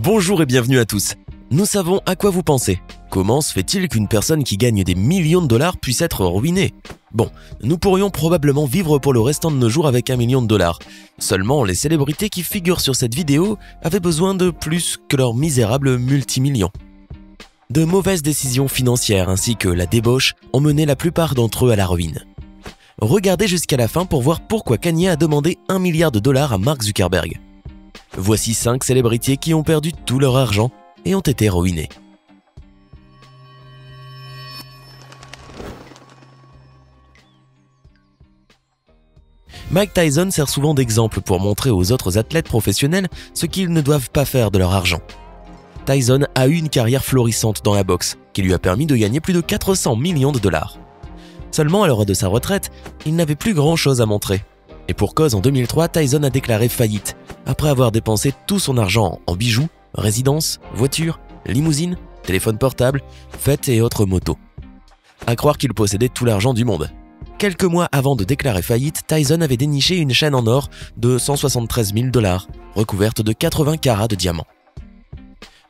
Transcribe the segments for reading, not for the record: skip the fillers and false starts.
Bonjour et bienvenue à tous. Nous savons à quoi vous pensez. Comment se fait-il qu'une personne qui gagne des millions de dollars puisse être ruinée? Bon, nous pourrions probablement vivre pour le restant de nos jours avec 1 million de dollars. Seulement, les célébrités qui figurent sur cette vidéo avaient besoin de plus que leurs misérables multimillions. De mauvaises décisions financières ainsi que la débauche ont mené la plupart d'entre eux à la ruine. Regardez jusqu'à la fin pour voir pourquoi Kanye a demandé 1 milliard de dollars à Mark Zuckerberg. Voici 5 célébrités qui ont perdu tout leur argent et ont été ruinées. Mike Tyson sert souvent d'exemple pour montrer aux autres athlètes professionnels ce qu'ils ne doivent pas faire de leur argent. Tyson a eu une carrière florissante dans la boxe qui lui a permis de gagner plus de 400 millions de dollars. Seulement à l'heure de sa retraite, il n'avait plus grand-chose à montrer. Et pour cause, en 2003, Tyson a déclaré faillite après avoir dépensé tout son argent en bijoux, résidences, voitures, limousines, téléphones portables, fêtes et autres motos. À croire qu'il possédait tout l'argent du monde. Quelques mois avant de déclarer faillite, Tyson avait déniché une chaîne en or de 173 000 $, recouverte de 80 carats de diamants.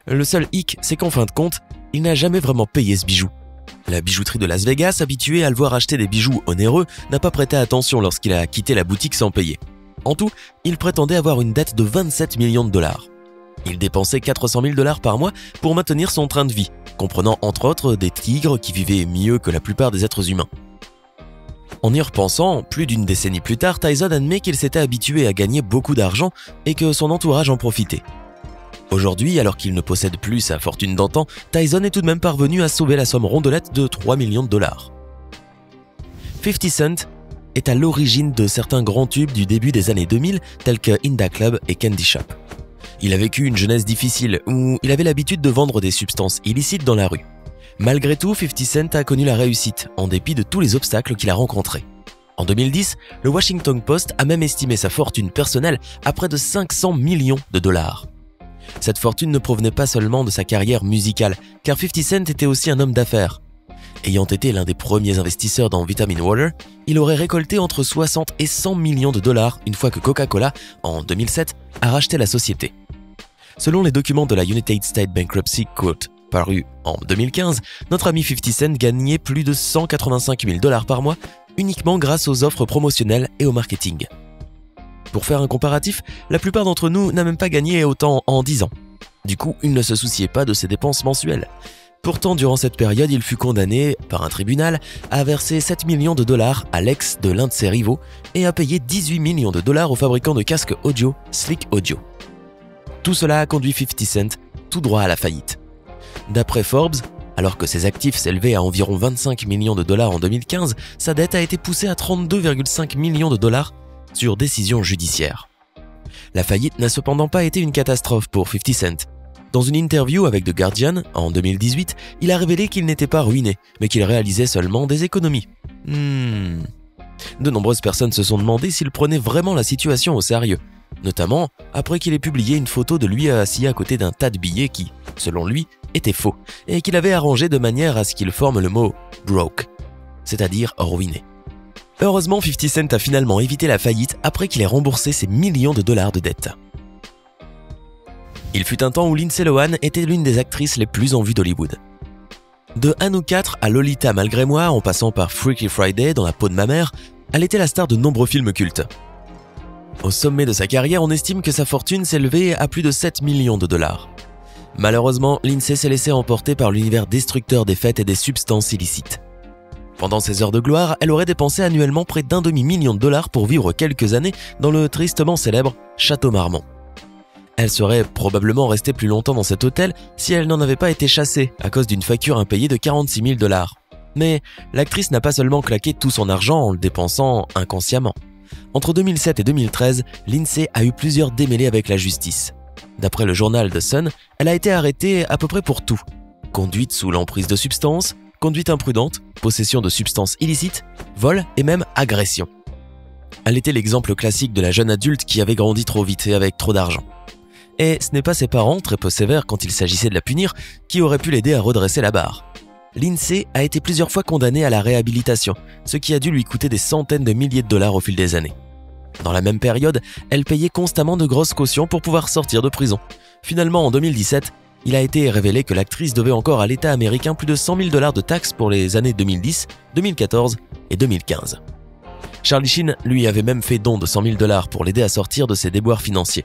Le seul hic, c'est qu'en fin de compte, il n'a jamais vraiment payé ce bijou. La bijouterie de Las Vegas, habituée à le voir acheter des bijoux onéreux, n'a pas prêté attention lorsqu'il a quitté la boutique sans payer. En tout, il prétendait avoir une dette de 27 millions de dollars. Il dépensait 400 000 $ par mois pour maintenir son train de vie, comprenant entre autres des tigres qui vivaient mieux que la plupart des êtres humains. En y repensant, plus d'une décennie plus tard, Tyson admet qu'il s'était habitué à gagner beaucoup d'argent et que son entourage en profitait. Aujourd'hui, alors qu'il ne possède plus sa fortune d'antan, Tyson est tout de même parvenu à sauver la somme rondelette de 3 millions de dollars. 50 Cent est à l'origine de certains grands tubes du début des années 2000 tels que In Da Club et Candy Shop. Il a vécu une jeunesse difficile où il avait l'habitude de vendre des substances illicites dans la rue. Malgré tout, 50 Cent a connu la réussite en dépit de tous les obstacles qu'il a rencontrés. En 2010, le Washington Post a même estimé sa fortune personnelle à près de 500 millions de dollars. Cette fortune ne provenait pas seulement de sa carrière musicale, car 50 Cent était aussi un homme d'affaires. Ayant été l'un des premiers investisseurs dans Vitamin Water, il aurait récolté entre 60 et 100 millions de dollars une fois que Coca-Cola, en 2007, a racheté la société. Selon les documents de la United States Bankruptcy Court parus en 2015, notre ami 50 Cent gagnait plus de 185 000 $ par mois uniquement grâce aux offres promotionnelles et au marketing. Pour faire un comparatif, la plupart d'entre nous n'a même pas gagné autant en 10 ans. Du coup, il ne se souciait pas de ses dépenses mensuelles. Pourtant, durant cette période, il fut condamné par un tribunal à verser 7 millions de dollars à l'ex de l'un de ses rivaux et à payer 18 millions de dollars au fabricant de casques audio Slick Audio. Tout cela a conduit 50 Cent tout droit à la faillite. D'après Forbes, alors que ses actifs s'élevaient à environ 25 millions de dollars en 2015, sa dette a été poussée à 32,5 millions de dollars sur décision judiciaire. La faillite n'a cependant pas été une catastrophe pour 50 Cent. Dans une interview avec The Guardian en 2018, il a révélé qu'il n'était pas ruiné, mais qu'il réalisait seulement des économies. De nombreuses personnes se sont demandé s'il prenait vraiment la situation au sérieux, notamment après qu'il ait publié une photo de lui assis à côté d'un tas de billets qui, selon lui, étaient faux, et qu'il avait arrangé de manière à ce qu'il forme le mot « broke », c'est-à-dire ruiné. Heureusement, 50 Cent a finalement évité la faillite après qu'il ait remboursé ses millions de dollars de dettes. Il fut un temps où Lindsay Lohan était l'une des actrices les plus en vue d'Hollywood. De Anouk 4 à Lolita malgré moi, en passant par Freaky Friday dans la peau de ma mère, elle était la star de nombreux films cultes. Au sommet de sa carrière, on estime que sa fortune s'élevait à plus de 7 millions de dollars. Malheureusement, Lindsay s'est laissée emporter par l'univers destructeur des fêtes et des substances illicites. Pendant ses heures de gloire, elle aurait dépensé annuellement près d'1 demi-million de dollars pour vivre quelques années dans le tristement célèbre Château Marmont. Elle serait probablement restée plus longtemps dans cet hôtel si elle n'en avait pas été chassée à cause d'une facture impayée de 46 000 $. Mais l'actrice n'a pas seulement claqué tout son argent en le dépensant inconsciemment. Entre 2007 et 2013, Lindsay a eu plusieurs démêlés avec la justice. D'après le journal The Sun, elle a été arrêtée à peu près pour tout. Conduite sous l'emprise de substances, conduite imprudente, possession de substances illicites, vol et même agression. Elle était l'exemple classique de la jeune adulte qui avait grandi trop vite et avec trop d'argent. Et ce n'est pas ses parents, très peu sévères quand il s'agissait de la punir, qui auraient pu l'aider à redresser la barre. Lindsay a été plusieurs fois condamnée à la réhabilitation, ce qui a dû lui coûter des centaines de milliers de dollars au fil des années. Dans la même période, elle payait constamment de grosses cautions pour pouvoir sortir de prison. Finalement, en 2017, il a été révélé que l'actrice devait encore à l'État américain plus de 100 000 $ de taxes pour les années 2010, 2014 et 2015. Charlie Sheen lui avait même fait don de 100 000 $ pour l'aider à sortir de ses déboires financiers.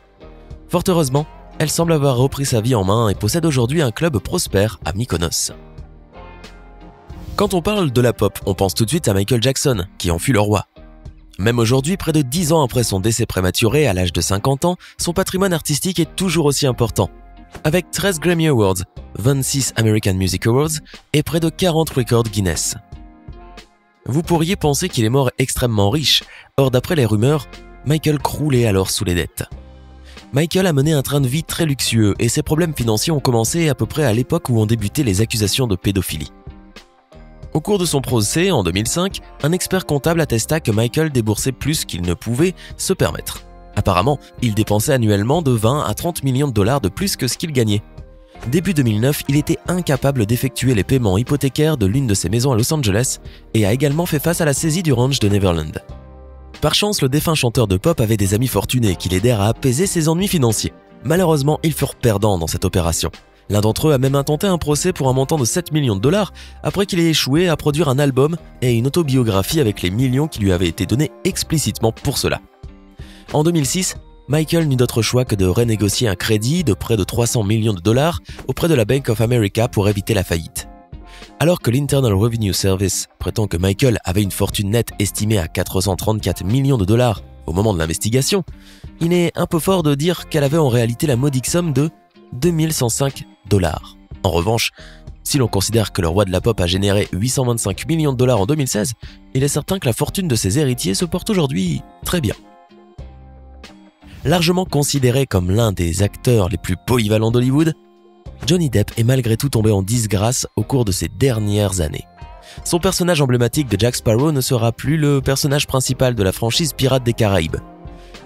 Fort heureusement, elle semble avoir repris sa vie en main et possède aujourd'hui un club prospère à Mykonos. Quand on parle de la pop, on pense tout de suite à Michael Jackson, qui en fut le roi. Même aujourd'hui, près de 10 ans après son décès prématuré à l'âge de 50 ans, son patrimoine artistique est toujours aussi important. Avec 13 Grammy Awards, 26 American Music Awards et près de 40 records Guinness. Vous pourriez penser qu'il est mort extrêmement riche, or d'après les rumeurs, Michael croulait alors sous les dettes. Michael a mené un train de vie très luxueux et ses problèmes financiers ont commencé à peu près à l'époque où ont débuté les accusations de pédophilie. Au cours de son procès, en 2005, un expert comptable attesta que Michael déboursait plus qu'il ne pouvait se permettre. Apparemment, il dépensait annuellement de 20 à 30 millions de dollars de plus que ce qu'il gagnait. Début 2009, il était incapable d'effectuer les paiements hypothécaires de l'une de ses maisons à Los Angeles et a également fait face à la saisie du ranch de Neverland. Par chance, le défunt chanteur de pop avait des amis fortunés qui l'aidèrent à apaiser ses ennuis financiers. Malheureusement, ils furent perdants dans cette opération. L'un d'entre eux a même intenté un procès pour un montant de 7 millions de dollars après qu'il ait échoué à produire un album et une autobiographie avec les millions qui lui avaient été donnés explicitement pour cela. En 2006, Michael n'eut d'autre choix que de renégocier un crédit de près de 300 millions de dollars auprès de la Bank of America pour éviter la faillite. Alors que l'Internal Revenue Service prétend que Michael avait une fortune nette estimée à 434 millions de dollars au moment de l'investigation, il est un peu fort de dire qu'elle avait en réalité la modique somme de 2105 $. En revanche, si l'on considère que le roi de la pop a généré 825 millions de dollars en 2016, il est certain que la fortune de ses héritiers se porte aujourd'hui très bien. Largement considéré comme l'un des acteurs les plus polyvalents d'Hollywood, Johnny Depp est malgré tout tombé en disgrâce au cours de ces dernières années. Son personnage emblématique de Jack Sparrow ne sera plus le personnage principal de la franchise Pirates des Caraïbes.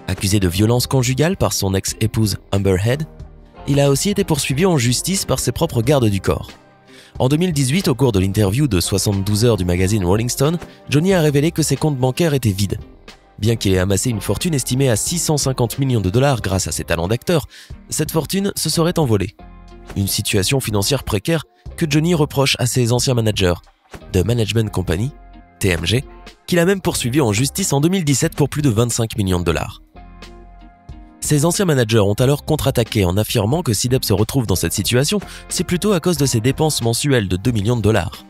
Accusé de violence conjugale par son ex-épouse Amber Heard, il a aussi été poursuivi en justice par ses propres gardes du corps. En 2018, au cours de l'interview de 72 heures du magazine Rolling Stone, Johnny a révélé que ses comptes bancaires étaient vides. Bien qu'il ait amassé une fortune estimée à 650 millions de dollars grâce à ses talents d'acteur, cette fortune se serait envolée. Une situation financière précaire que Johnny reproche à ses anciens managers, The Management Company, TMG, qu'il a même poursuivi en justice en 2017 pour plus de 25 millions de dollars. Ses anciens managers ont alors contre-attaqué en affirmant que si Depp se retrouve dans cette situation, c'est plutôt à cause de ses dépenses mensuelles de 2 millions de dollars.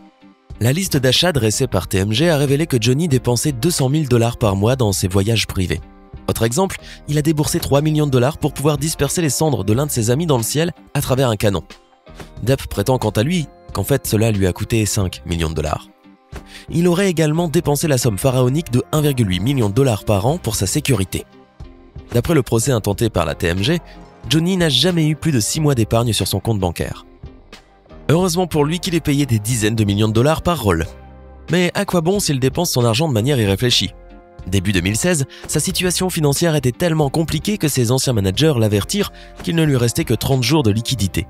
La liste d'achats dressée par TMG a révélé que Johnny dépensait 200 000 $ par mois dans ses voyages privés. Autre exemple, il a déboursé 3 millions de dollars pour pouvoir disperser les cendres de l'un de ses amis dans le ciel à travers un canon. Depp prétend quant à lui qu'en fait cela lui a coûté 5 millions de dollars. Il aurait également dépensé la somme pharaonique de 1,8 million de dollars par an pour sa sécurité. D'après le procès intenté par la TMG, Johnny n'a jamais eu plus de 6 mois d'épargne sur son compte bancaire. Heureusement pour lui qu'il est payé des dizaines de millions de dollars par rôle. Mais à quoi bon s'il dépense son argent de manière irréfléchie ? Début 2016, sa situation financière était tellement compliquée que ses anciens managers l'avertirent qu'il ne lui restait que 30 jours de liquidité.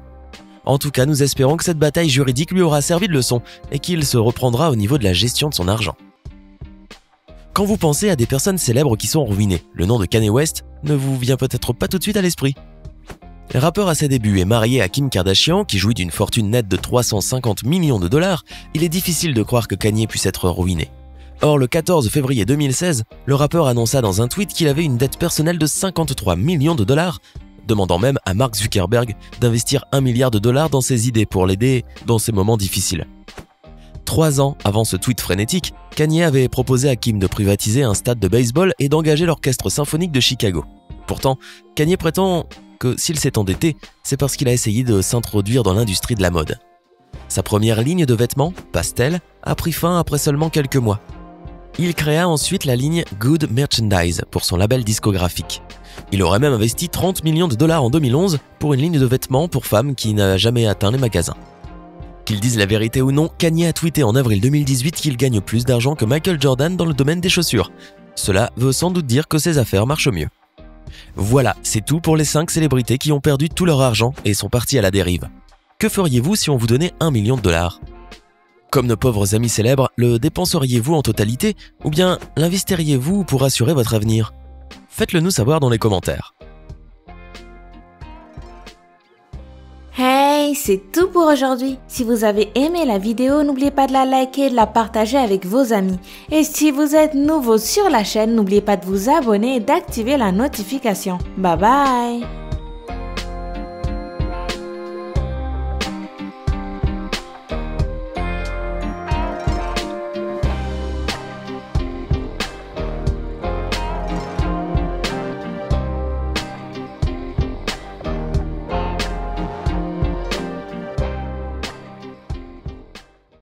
En tout cas, nous espérons que cette bataille juridique lui aura servi de leçon et qu'il se reprendra au niveau de la gestion de son argent. Quand vous pensez à des personnes célèbres qui sont ruinées, le nom de Kanye West ne vous vient peut-être pas tout de suite à l'esprit. Le rappeur à ses débuts est marié à Kim Kardashian, qui jouit d'une fortune nette de 350 millions de dollars. Il est difficile de croire que Kanye puisse être ruiné. Or, le 14 février 2016, le rappeur annonça dans un tweet qu'il avait une dette personnelle de 53 millions de dollars, demandant même à Mark Zuckerberg d'investir 1 milliard de dollars dans ses idées pour l'aider dans ces moments difficiles. 3 ans avant ce tweet frénétique, Kanye avait proposé à Kim de privatiser un stade de baseball et d'engager l'orchestre symphonique de Chicago. Pourtant, Kanye prétend que s'il s'est endetté, c'est parce qu'il a essayé de s'introduire dans l'industrie de la mode. Sa première ligne de vêtements, Pastel, a pris fin après seulement quelques mois. Il créa ensuite la ligne Good Merchandise pour son label discographique. Il aurait même investi 30 millions de dollars en 2011 pour une ligne de vêtements pour femmes qui n'a jamais atteint les magasins. Qu'ils disent la vérité ou non, Kanye a tweeté en avril 2018 qu'il gagne plus d'argent que Michael Jordan dans le domaine des chaussures. Cela veut sans doute dire que ses affaires marchent mieux. Voilà, c'est tout pour les 5 célébrités qui ont perdu tout leur argent et sont partis à la dérive. Que feriez-vous si on vous donnait 1 million de dollars ? Comme nos pauvres amis célèbres, le dépenseriez-vous en totalité ou bien l'investiriez-vous pour assurer votre avenir ? Faites-le nous savoir dans les commentaires. Hey, c'est tout pour aujourd'hui. Si vous avez aimé la vidéo, n'oubliez pas de la liker et de la partager avec vos amis. Et si vous êtes nouveau sur la chaîne, n'oubliez pas de vous abonner et d'activer la notification. Bye bye!